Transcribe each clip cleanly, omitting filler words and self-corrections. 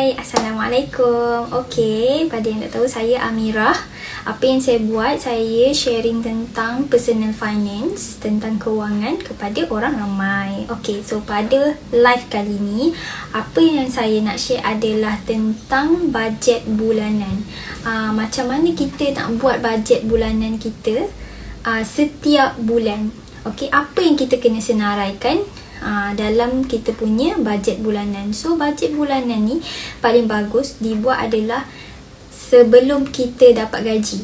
Hai, Assalamualaikum. Okey, pada yang tak tahu, saya Amirah. Apa yang saya buat, saya sharing tentang personal finance, tentang kewangan kepada orang ramai. Okey, so pada live kali ni, apa yang saya nak share adalah tentang bajet bulanan. Macam mana kita nak buat bajet bulanan kita setiap bulan. Okey, apa yang kita kena senaraikan dalam kita punya bajet bulanan. So bajet bulanan ni paling bagus dibuat adalah sebelum kita dapat gaji,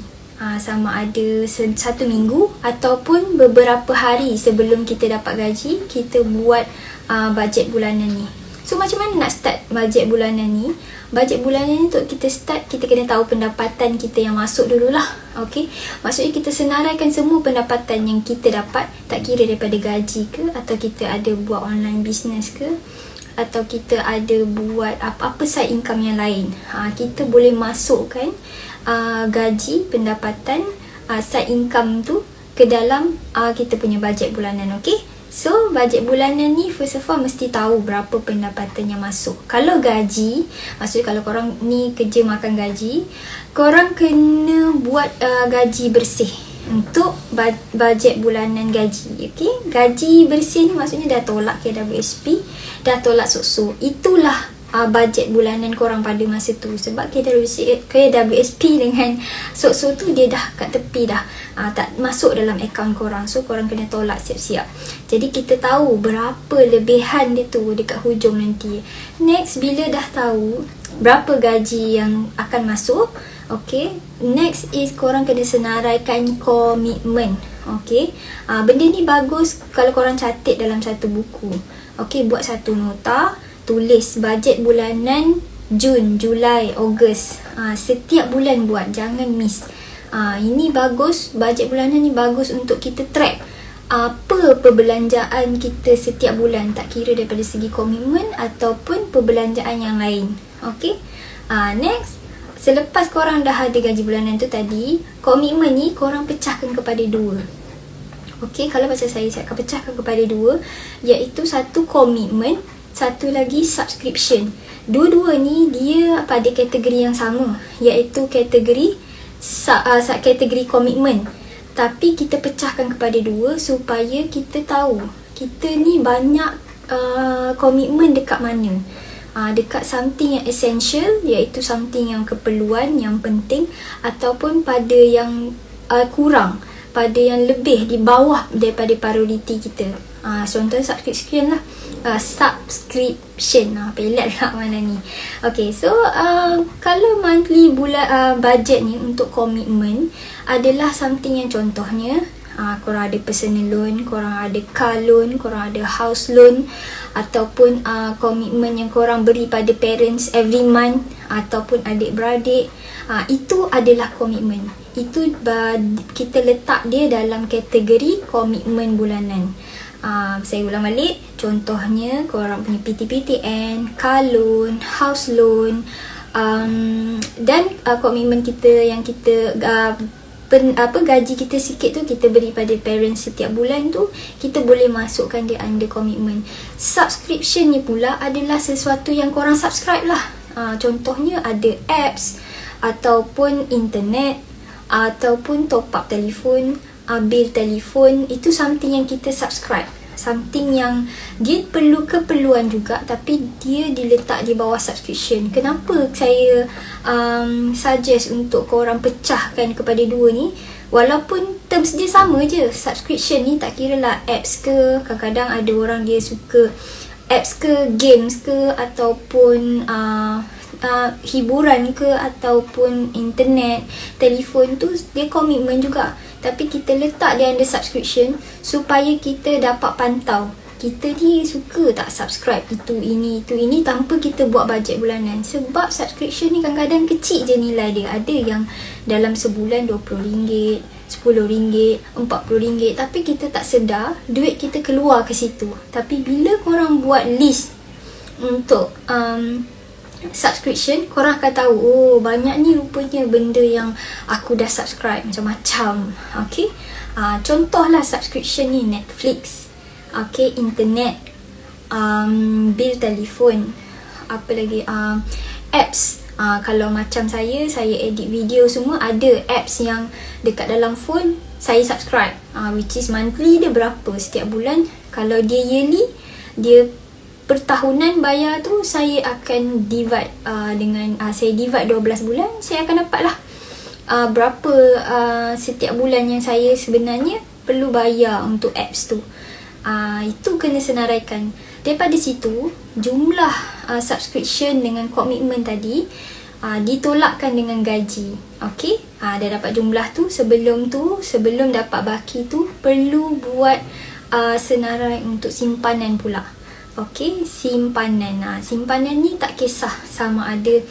sama ada satu minggu ataupun beberapa hari sebelum kita dapat gaji, kita buat bajet bulanan ni. So macam mana nak start bajet bulanan ni? Bajet bulanan ni untuk kita start, kita kena tahu pendapatan kita yang masuk dululah. Okey, maksudnya kita senaraikan semua pendapatan yang kita dapat, tak kira daripada gaji ke, atau kita ada buat online business ke, atau kita ada buat apa-apa side income yang lain. Kita boleh masukkan gaji, pendapatan, side income tu ke dalam kita punya bajet bulanan. Okey, so bajet bulanan ni first of all mesti tahu berapa pendapatan yang masuk. Kalau gaji, maksudnya kalau korang ni kerja makan gaji, korang kena buat gaji bersih untuk bajet bulanan gaji. Okey, gaji bersih ni maksudnya dah tolak KWSP, dah tolak SOKSO. Itulah bajet bulanan korang pada masa tu. Sebab KWSP dengan SOKSO tu dia dah kat tepi dah, tak masuk dalam akaun korang. So korang kena tolak siap-siap. Jadi kita tahu berapa lebihan dia tu dekat hujung nanti. Next, bila dah tahu berapa gaji yang akan masuk, okay, next is korang kena senaraikan komitmen. Okay, benda ni bagus kalau korang catat dalam satu buku. Okay, buat satu nota, tulis bajet bulanan Jun, Julai, Ogos. Setiap bulan buat, jangan miss. Ini bagus, bajet bulanan ni bagus untuk kita track apa perbelanjaan kita setiap bulan, tak kira daripada segi komitmen ataupun perbelanjaan yang lain. Okay, next, selepas korang dah ada gaji bulanan tu tadi, komitmen ni korang pecahkan kepada dua. Okay, kalau macam saya akan pecahkan kepada dua, iaitu satu komitmen, satu lagi subscription. Dua-dua ni dia pada kategori yang sama, iaitu kategori komitmen. Tapi kita pecahkan kepada dua supaya kita tahu kita ni banyak komitmen dekat mana. Dekat something yang essential, iaitu something yang keperluan, yang penting, ataupun pada yang kurang, pada yang lebih di bawah daripada priority kita. Contoh subscription lah. Pelat lah mana ni. Okay, so kalau monthly budget ni untuk komitmen adalah something yang contohnya korang ada personal loan, korang ada car loan, korang ada house loan, ataupun komitmen yang korang beri pada parents every month, ataupun adik-beradik. Itu adalah komitmen. Itu kita letak dia dalam kategori komitmen bulanan. Saya ulang balik, contohnya korang punya PTPTN, car loan, house loan, dan komitmen kita yang kita gaji kita sikit tu kita beri pada parents setiap bulan tu, kita boleh masukkan dia under komitmen. Subscription ni pula adalah sesuatu yang korang subscribe lah. Contohnya ada apps, ataupun internet, ataupun top up telefon, bil telefon. Itu something yang kita subscribe, something yang dia perlu keperluan juga, tapi dia diletak di bawah subscription. Kenapa saya suggest untuk korang pecahkan kepada dua ni? Walaupun terms dia sama je, subscription ni tak kira lah apps ke, kadang-kadang ada orang dia suka apps ke, games ke, ataupun hiburan ke, ataupun internet, telefon tu dia komitmen juga. Tapi kita letak dia under subscription supaya kita dapat pantau kita ni suka tak subscribe itu ini tanpa kita buat bajet bulanan. Sebab subscription ni kadang-kadang kecil je nilai dia. Ada yang dalam sebulan RM20, RM10, RM40, tapi kita tak sedar duit kita keluar ke situ. Tapi bila korang buat list untuk subscription, korang akan tahu, oh banyak ni rupanya benda yang aku dah subscribe macam-macam. Okay, contohlah subscription ni Netflix, okay, internet, bil telefon, apa lagi, apps. Kalau macam saya edit video semua, ada apps yang dekat dalam phone saya subscribe, which is monthly dia berapa setiap bulan. Kalau dia yearly, dia per tahunan bayar tu, saya akan divide dengan saya divide 12 bulan, saya akan dapat lah berapa setiap bulan yang saya sebenarnya perlu bayar untuk apps tu. Itu kena senaraikan. Daripada situ, jumlah subscription dengan komitmen tadi ditolakkan dengan gaji. Okey, dah dapat jumlah tu, sebelum dapat baki tu perlu buat senarai untuk simpanan pula. Okey, simpanan. Simpanan ni tak kisah sama ada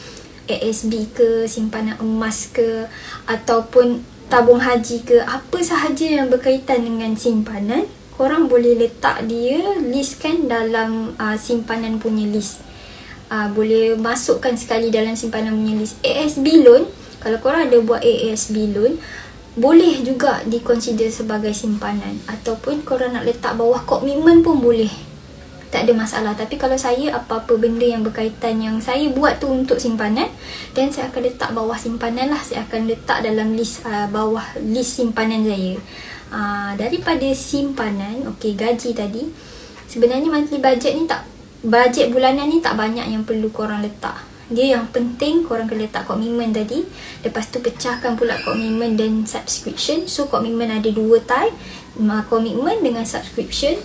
ASB ke, simpanan emas ke, ataupun tabung haji ke, apa sahaja yang berkaitan dengan simpanan, korang boleh letak dia, listkan dalam simpanan punya list. Boleh masukkan sekali dalam simpanan punya list. ASB loan, kalau korang ada buat ASB loan, boleh juga diconsider sebagai simpanan, ataupun korang nak letak bawah komitmen pun boleh, tak ada masalah. Tapi kalau saya, apa-apa benda yang berkaitan yang saya buat tu untuk simpanan, dan saya akan letak bawah simpanan lah. Saya akan letak dalam list bawah list simpanan saya. Daripada simpanan, okey, gaji tadi, sebenarnya monthly budget ni budget bulanan ni tak banyak yang perlu korang letak. Dia yang penting korang kena letak komitmen tadi. Lepas tu pecahkan pula komitmen dan subscription. So komitmen ada 2 type, komitmen dengan subscription.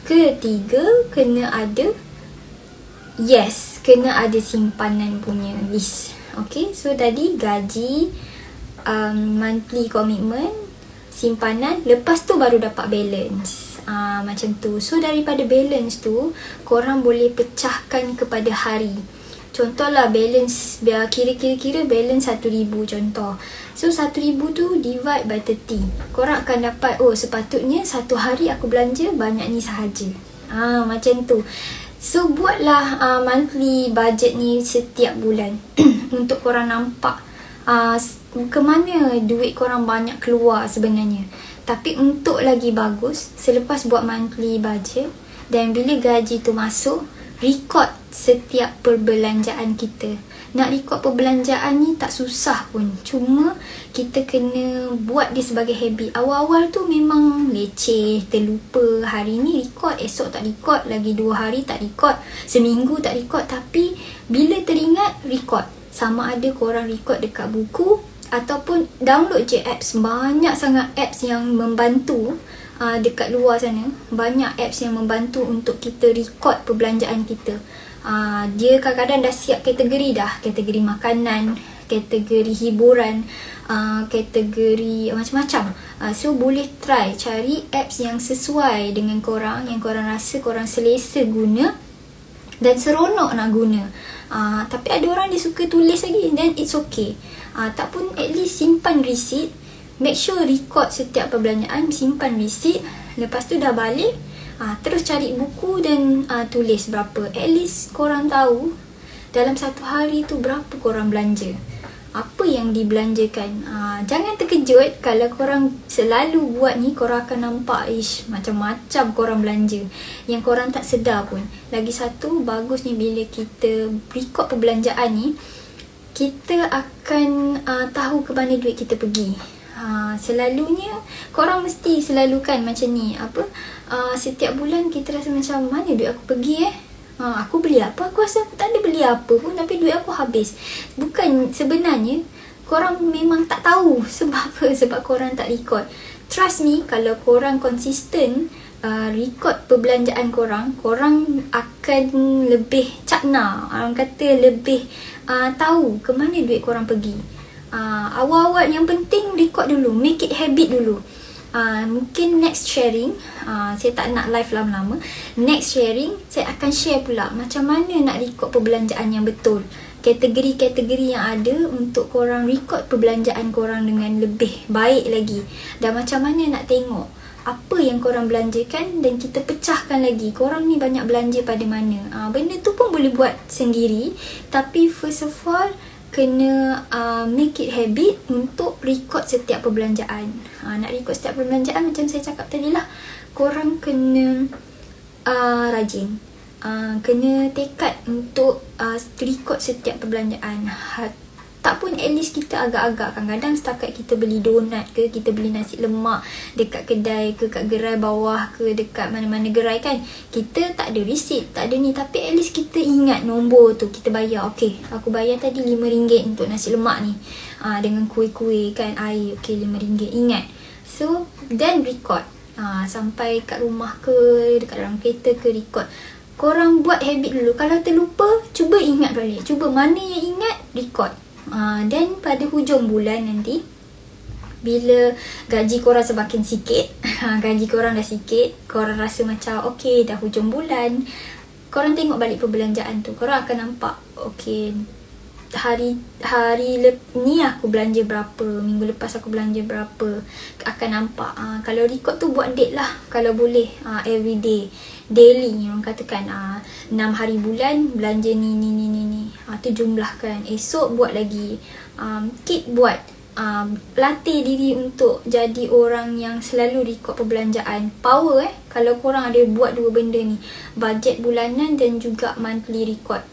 Ketiga, kena ada simpanan punya list. Okay, so tadi gaji, monthly commitment, simpanan, lepas tu baru dapat balance. Macam tu. So daripada balance tu, korang boleh pecahkan kepada hari. Contohlah balance, biar kira balance 1,000 contoh. So 1,000 tu divide by 30. Korang akan dapat, sepatutnya satu hari aku belanja banyak ni sahaja. Macam tu. So buatlah monthly budget ni setiap bulan untuk korang nampak ke mana duit korang banyak keluar sebenarnya. Tapi untuk lagi bagus, selepas buat monthly budget dan bila gaji tu masuk, record setiap perbelanjaan kita. Nak record perbelanjaan ni tak susah pun. Cuma kita kena buat dia sebagai habit. Awal-awal tu memang leceh, terlupa. Hari ni record, esok tak record, lagi 2 hari tak record, seminggu tak record. Tapi bila teringat, record. Sama ada korang record dekat buku ataupun download je apps. Banyak sangat apps yang membantu dekat luar sana. Banyak apps yang membantu untuk kita record perbelanjaan kita. Dia kadang-kadang dah siap kategori dah. Kategori makanan, kategori hiburan, kategori macam-macam. So boleh try cari apps yang sesuai dengan korang, yang korang rasa korang selesa guna dan seronok nak guna. Tapi ada orang dia suka tulis lagi, then it's okay. Tak pun at least simpan receipt. Make sure record setiap perbelanjaan, simpan receipt. Lepas tu dah balik, terus cari buku dan tulis berapa. At least korang tahu dalam satu hari tu berapa korang belanja, apa yang dibelanjakan. Jangan terkejut kalau korang selalu buat ni, korang akan nampak macam-macam korang belanja yang korang tak sedar pun. Lagi satu, bagusnya bila kita record perbelanjaan ni, kita akan tahu ke mana duit kita pergi. Selalunya korang mesti selalukan macam ni, setiap bulan kita rasa macam, mana duit aku pergi aku beli apa? Aku rasa aku tak ada beli apa pun, tapi duit aku habis. Bukan, sebenarnya korang memang tak tahu. Sebab apa? Sebab korang tak record. Trust me, kalau korang konsisten record perbelanjaan korang, korang akan lebih cakna. Orang kata lebih tahu ke mana duit korang pergi. Awal-awal yang penting record dulu, make it habit dulu. Mungkin next sharing, saya tak nak live lama-lama. Next sharing, saya akan share pula macam mana nak record perbelanjaan yang betul. Kategori-kategori yang ada untuk korang record perbelanjaan korang dengan lebih baik lagi. Dan macam mana nak tengok apa yang korang belanjakan dan kita pecahkan lagi. Korang ni banyak belanja pada mana. Benda tu pun boleh buat sendiri. Tapi first of all, kena make it habit untuk record setiap perbelanjaan. Nak record setiap perbelanjaan macam saya cakap tadi lah, korang kena rajin. kena tekad untuk record setiap perbelanjaan. Tak pun at least kita agak-agak, kadang-kadang setakat kita beli donat ke, kita beli nasi lemak dekat kedai ke, kat gerai bawah ke, dekat mana-mana gerai kan, kita tak ada receipt, tak ada ni, tapi at least kita ingat nombor tu, kita bayar. Okay, aku bayar tadi RM5 untuk nasi lemak ni, dengan kuih-kuih kan, air, okay RM5, ingat. So then record, sampai kat rumah ke, dekat dalam kereta ke, record. Korang buat habit dulu, kalau terlupa cuba ingat balik, cuba mana yang ingat, record. Dan pada hujung bulan nanti, bila gaji korang semakin sikit, gaji korang dah sikit, korang rasa macam okay, dah hujung bulan, korang tengok balik perbelanjaan tu, korang akan nampak okay, hari ni aku belanja berapa, minggu lepas aku belanja berapa, akan nampak. Kalau record tu buat date lah, kalau boleh, everyday, daily, orang katakan 6 hari bulan belanja ni, tu jumlahkan. Esok buat lagi, keep buat, latih diri untuk jadi orang yang selalu record perbelanjaan. Power kalau korang ada buat dua benda ni, budget bulanan dan juga monthly record,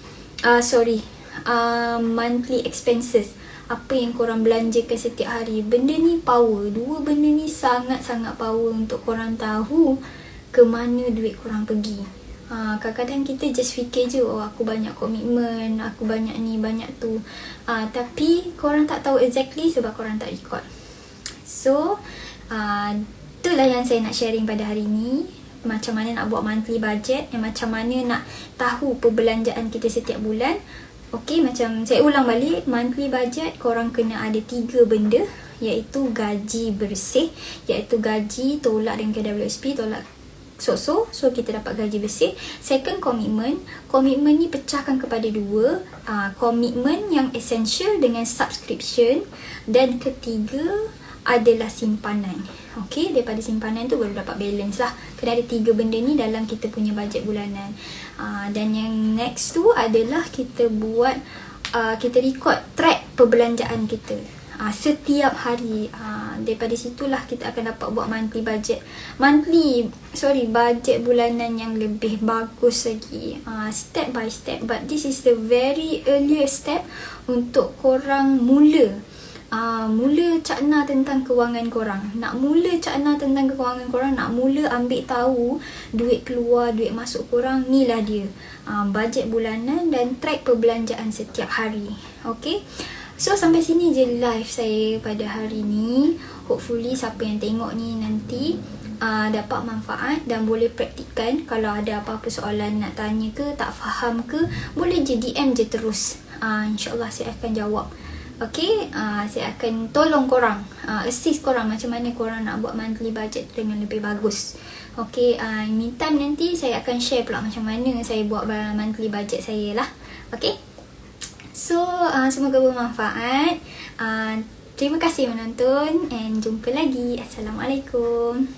monthly expenses, apa yang korang belanjakan setiap hari. Benda ni power, dua benda ni sangat-sangat power untuk korang tahu ke mana duit korang pergi. Kadang-kadang kita just fikir je, oh aku banyak komitmen, aku banyak ni, banyak tu, tapi korang tak tahu exactly sebab korang tak record. So itulah yang saya nak sharing pada hari ni, macam mana nak buat monthly budget, dan macam mana nak tahu perbelanjaan kita setiap bulan. Okay, macam saya ulang balik, monthly budget korang kena ada 3 benda, iaitu gaji bersih, iaitu gaji tolak dengan KWSP, tolak so kita dapat gaji bersih. Second, komitmen. Komitmen ni pecahkan kepada 2, komitmen yang essential dengan subscription, dan ketiga adalah simpanan. Okay, daripada simpanan tu baru dapat balance lah. Kena ada 3 benda ni dalam kita punya bajet bulanan. Dan yang next tu adalah kita buat, kita record track perbelanjaan kita setiap hari. Daripada situlah kita akan dapat buat monthly budget, budget bulanan yang lebih bagus lagi, step by step. But this is the very earliest step untuk korang mula cakna tentang kewangan korang. Nak mula cakna tentang kewangan korang, nak mula ambil tahu duit keluar, duit masuk korang, ni lah dia, bajet bulanan dan track perbelanjaan setiap hari. Okay, so sampai sini je live saya pada hari ni. Hopefully siapa yang tengok ni nanti dapat manfaat dan boleh praktikkan. Kalau ada apa-apa soalan nak tanya ke, tak faham ke, boleh je DM je terus, InsyaAllah saya akan jawab. Okay, saya akan tolong korang, assist korang macam mana korang nak buat monthly budget dengan lebih bagus. Okay, meantime nanti saya akan share pula macam mana saya buat monthly budget saya lah. Okay, so semoga bermanfaat. Terima kasih menonton and jumpa lagi. Assalamualaikum.